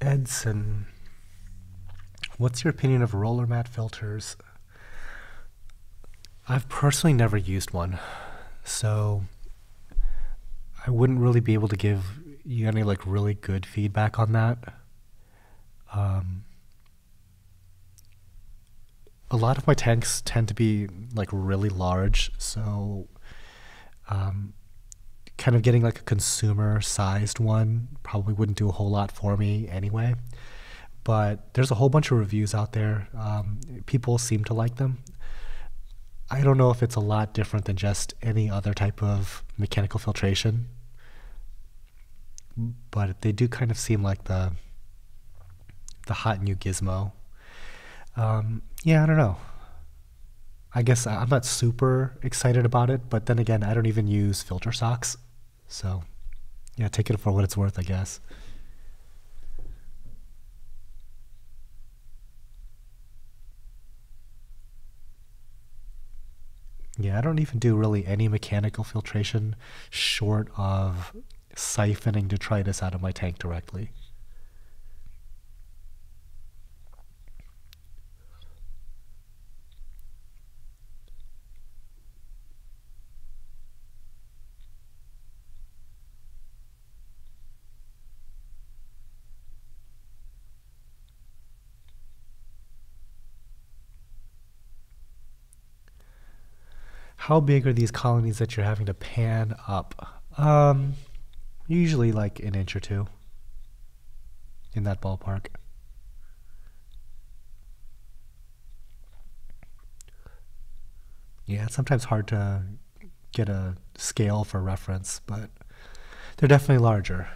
Edson, what's your opinion of roller mat filters? I've personally never used one, so I wouldn't really be able to give you any like really good feedback on that. A lot of my tanks tend to be like really large, so kind of getting like a consumer sized one probably wouldn't do a whole lot for me anyway. But there's a whole bunch of reviews out there. People seem to like them. I don't know if it's a lot different than just any other type of mechanical filtration, but they do kind of seem like the hot new gizmo. Yeah, I don't know. I guess I'm not super excited about it, but then again, I don't even use filter socks. So, yeah, take it for what it's worth, I guess. Yeah, I don't even do really any mechanical filtration short of siphoning detritus out of my tank directly. How big are these colonies that you're having to pan up? Usually like an inch or two, in that ballpark. Yeah, it's sometimes hard to get a scale for reference, but they're definitely larger.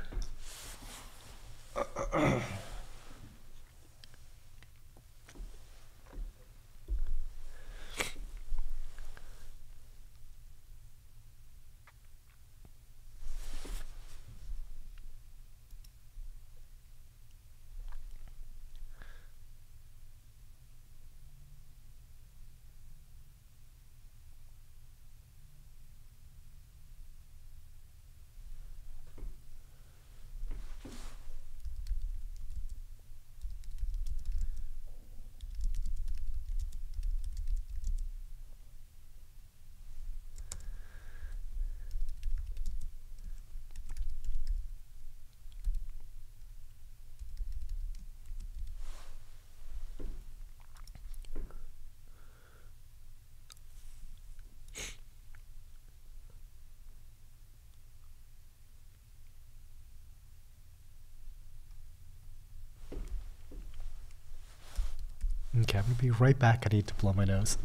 Okay, I'm gonna be right back. I need to blow my nose.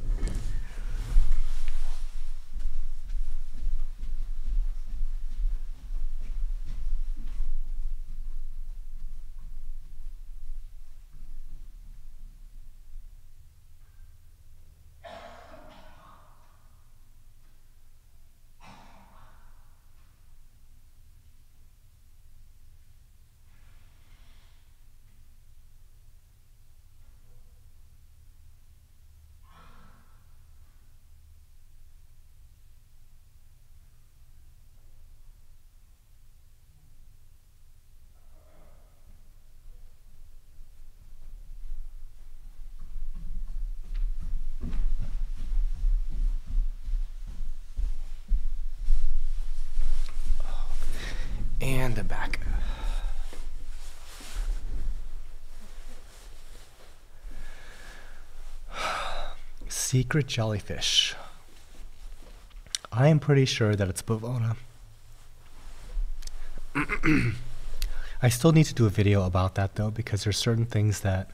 And I'm back. Secret jellyfish. I am pretty sure that it's PAVONA. I still need to do a video about that though, because there's certain things that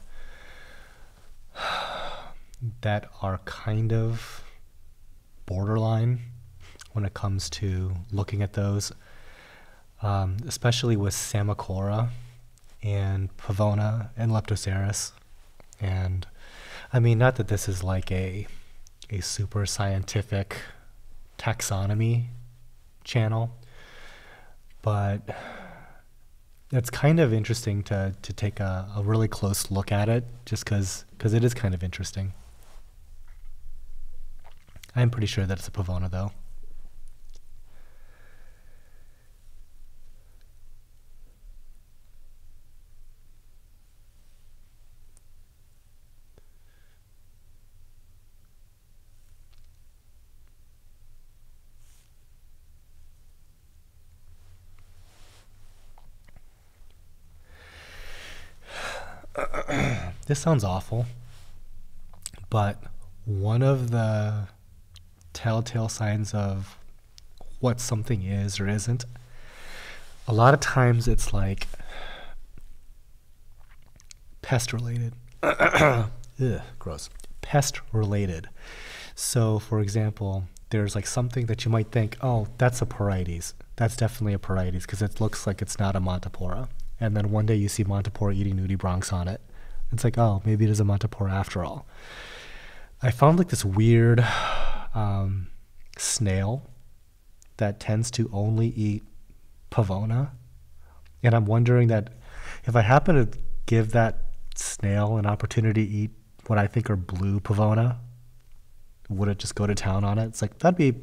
are kind of borderline when it comes to looking at those. Especially with STYLOCOENIELLA and PAVONA and LEPTOSERIS. And I mean, not that this is like a super scientific taxonomy channel, but it's kind of interesting to take a really close look at it, just because it is kind of interesting. I'm pretty sure that it's a PAVONA though. This sounds awful, but one of the telltale signs of what something is or isn't, a lot of times it's like pest related. Ugh, gross. Pest related. So, for example, there's like something that you might think, oh, that's a Porites. That's definitely a Porites because it looks like it's not a Montipora. And then one day you see Montipora eating nudibranchs on it. It's like, oh, maybe it is a Montipora after all. I found like this weird snail that tends to only eat PAVONA. And I'm wondering that if I happen to give that snail an opportunity to eat what I think are blue PAVONA, would it just go to town on it? It's like, that'd be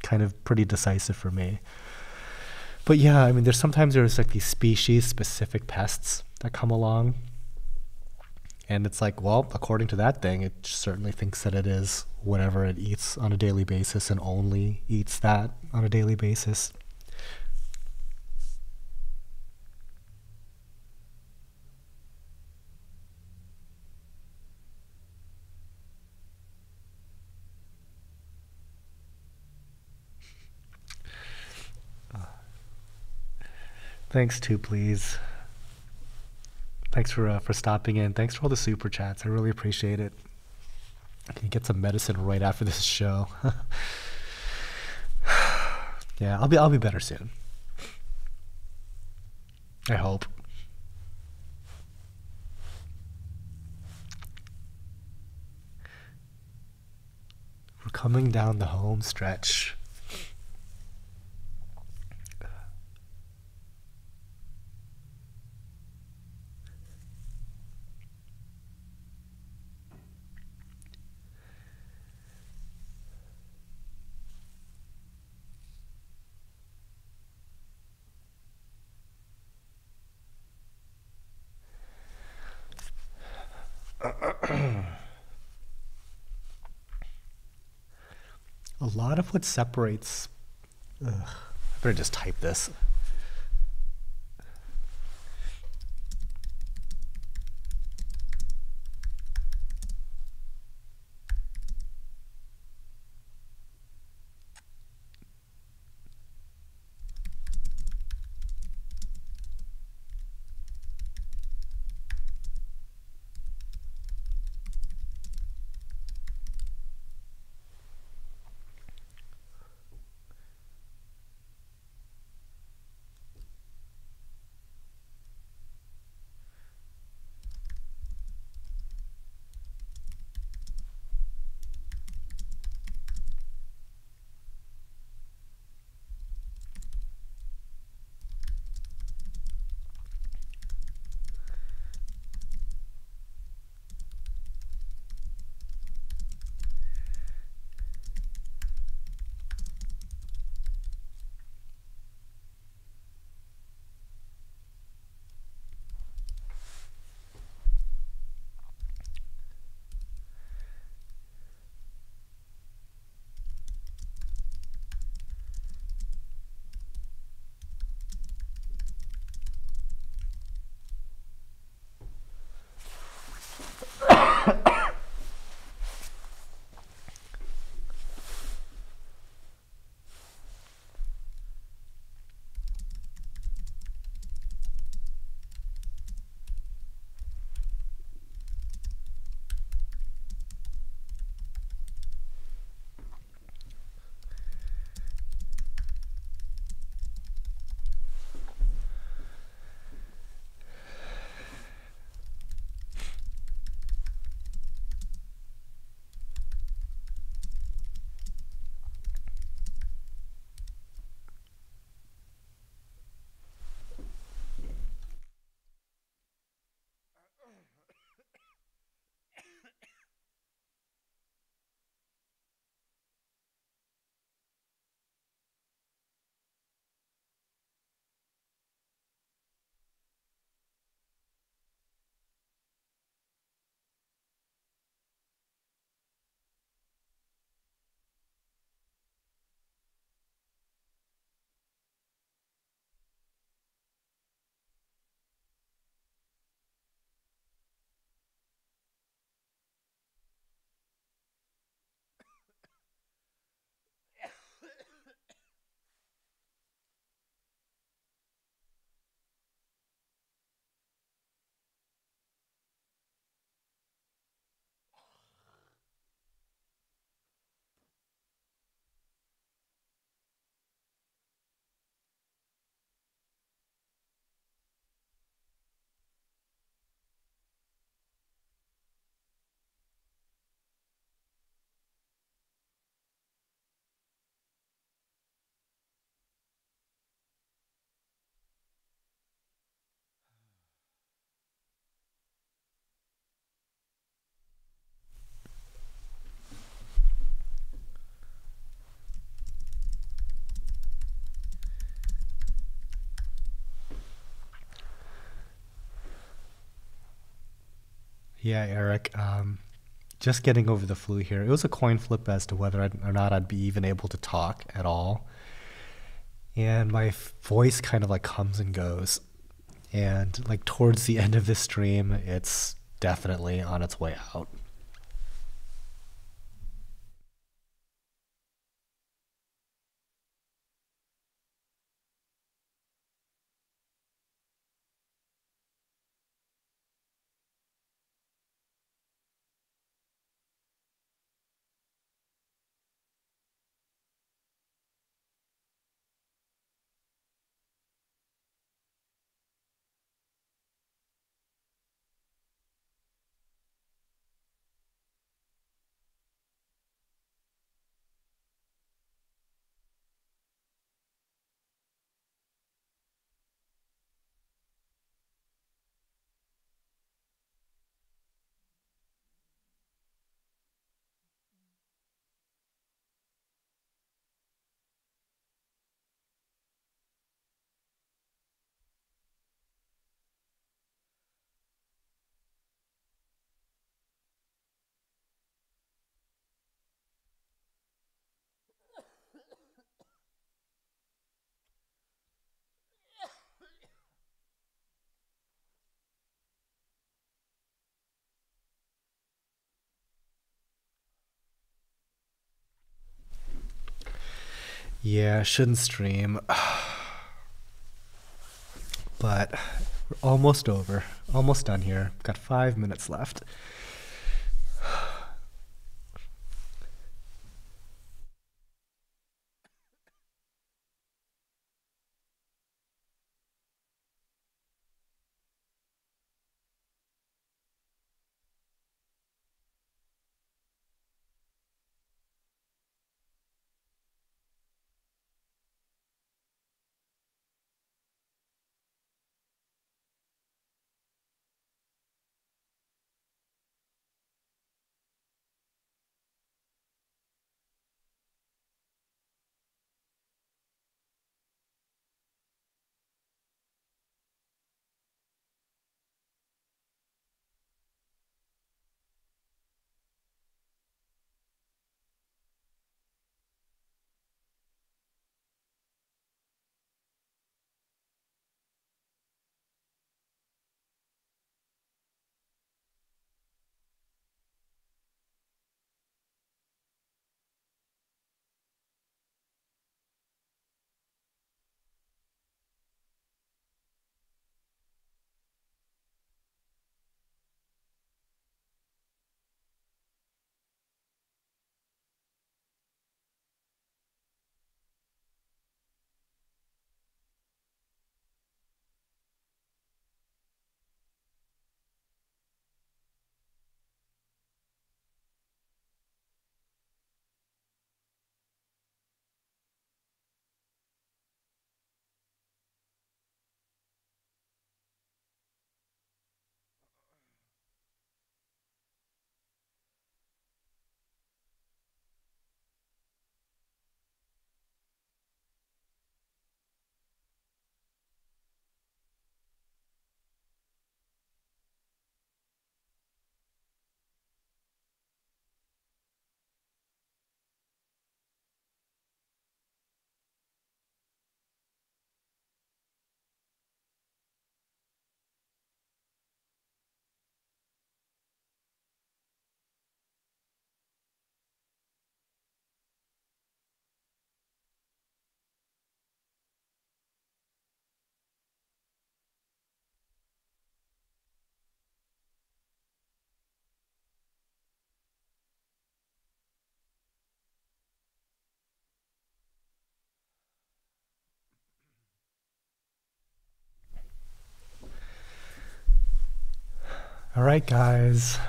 kind of pretty decisive for me. But yeah, I mean, there's like these species specific pests that come along. And it's like, well, according to that thing, it certainly thinks that it is whatever it eats on a daily basis and only eats that on a daily basis. Thanks too, please. Thanks for stopping in. Thanks for all the super chats. I really appreciate it. I can get some medicine right after this show. Yeah, I'll be better soon. I hope. We're coming down the home stretch. A lot of what separates... Ugh, I better just type this. Yeah, Eric. Just getting over the flu here. It was a coin flip as to whether or not I'd be even able to talk at all. And my voice kind of like comes and goes. And like towards the end of this stream, it's definitely on its way out. Yeah, shouldn't stream. But we're almost over. Almost done here. Got 5 minutes left. All right, guys.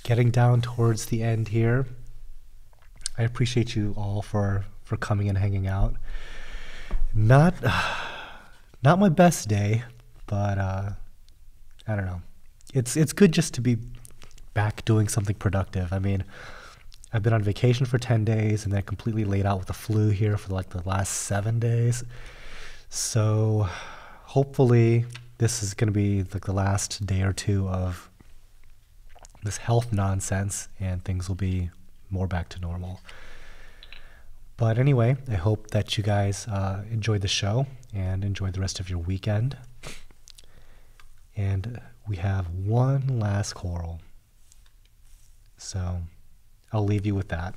Getting down towards the end here. I appreciate you all for coming and hanging out. Not my best day, but I don't know. It's good just to be back doing something productive. I mean, I've been on vacation for 10 days and then completely laid out with the flu here for like the last 7 days. So hopefully this is going to be like the last day or two of this health nonsense, and things will be more back to normal. But anyway, I hope that you guys enjoyed the show and enjoy the rest of your weekend. And we have one last choral. So I'll leave you with that.